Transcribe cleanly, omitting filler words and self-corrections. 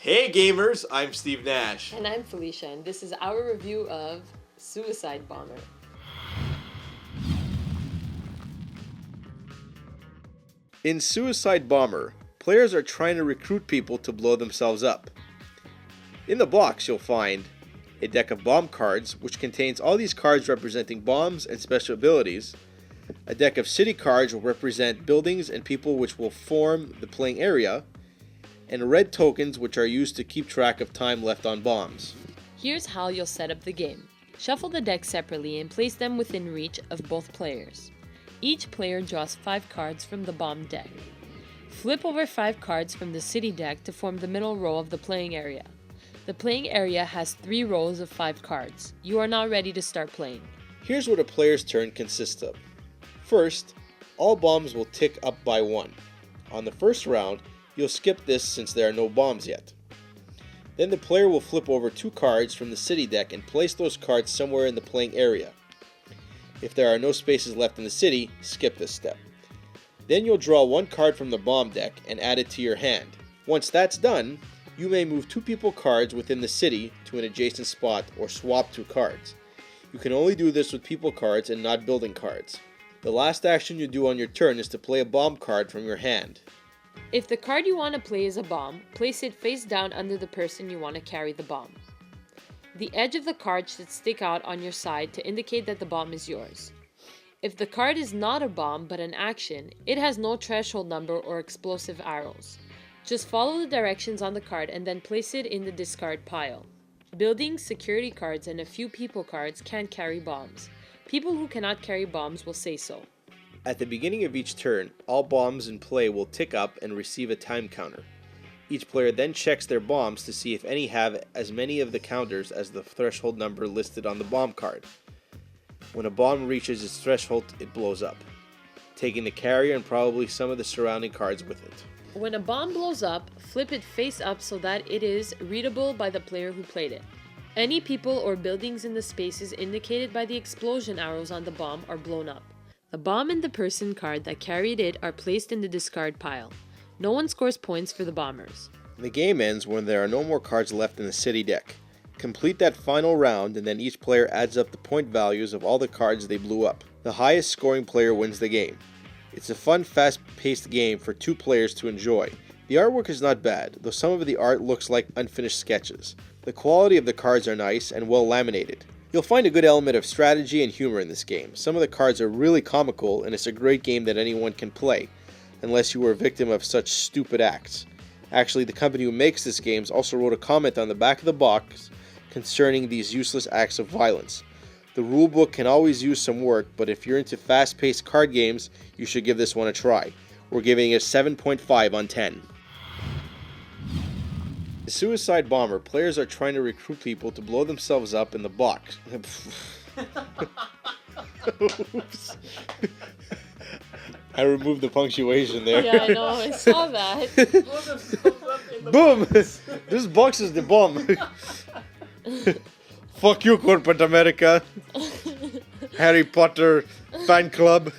Hey gamers, I'm Steve Nash. And I'm Felicia, and this is our review of Suicide Bomber. In Suicide Bomber, players are trying to recruit people to blow themselves up. In the box, you'll find a deck of bomb cards, which contains all these cards representing bombs and special abilities. A deck of city cards will represent buildings and people which will form the playing area. And red tokens, which are used to keep track of time left on bombs. Here's how you'll set up the game. Shuffle the deck separately and place them within reach of both players. Each player draws 5 cards from the bomb deck. Flip over 5 cards from the city deck to form the middle row of the playing area. The playing area has 3 rows of 5 cards. You are now ready to start playing. Here's what a player's turn consists of. First, all bombs will tick up by 1. On the first round, you'll skip this since there are no bombs yet. Then the player will flip over 2 cards from the city deck and place those cards somewhere in the playing area. If there are no spaces left in the city, skip this step. Then you'll draw 1 card from the bomb deck and add it to your hand. Once that's done, you may move 2 people cards within the city to an adjacent spot or swap 2 cards. You can only do this with people cards and not building cards. The last action you do on your turn is to play a bomb card from your hand. If the card you want to play is a bomb, place it face down under the person you want to carry the bomb. The edge of the card should stick out on your side to indicate that the bomb is yours. If the card is not a bomb but an action, it has no threshold number or explosive arrows. Just follow the directions on the card and then place it in the discard pile. Buildings, security cards, and a few people cards can't carry bombs. People who cannot carry bombs will say so. At the beginning of each turn, all bombs in play will tick up and receive a time counter. Each player then checks their bombs to see if any have as many of the counters as the threshold number listed on the bomb card. When a bomb reaches its threshold, it blows up, taking the carrier and probably some of the surrounding cards with it. When a bomb blows up, flip it face up so that it is readable by the player who played it. Any people or buildings in the spaces indicated by the explosion arrows on the bomb are blown up. The bomb and the person card that carried it are placed in the discard pile. No one scores points for the bombers. The game ends when there are no more cards left in the city deck. Complete that final round and then each player adds up the point values of all the cards they blew up. The highest scoring player wins the game. It's a fun, fast-paced game for 2 players to enjoy. The artwork is not bad, though some of the art looks like unfinished sketches. The quality of the cards are nice and well laminated. You'll find a good element of strategy and humor in this game. Some of the cards are really comical, and it's a great game that anyone can play, unless you were a victim of such stupid acts. Actually, the company who makes this game also wrote a comment on the back of the box concerning these useless acts of violence. The rulebook can always use some work, but if you're into fast-paced card games, you should give this one a try. We're giving it 7.5 on 10. In Suicide Bomber, players are trying to recruit people to blow themselves up in the box. Oops. I removed the punctuation there. Yeah, I know, I saw that. Boom! This box is the bomb. Fuck you, corporate America. Harry Potter fan club.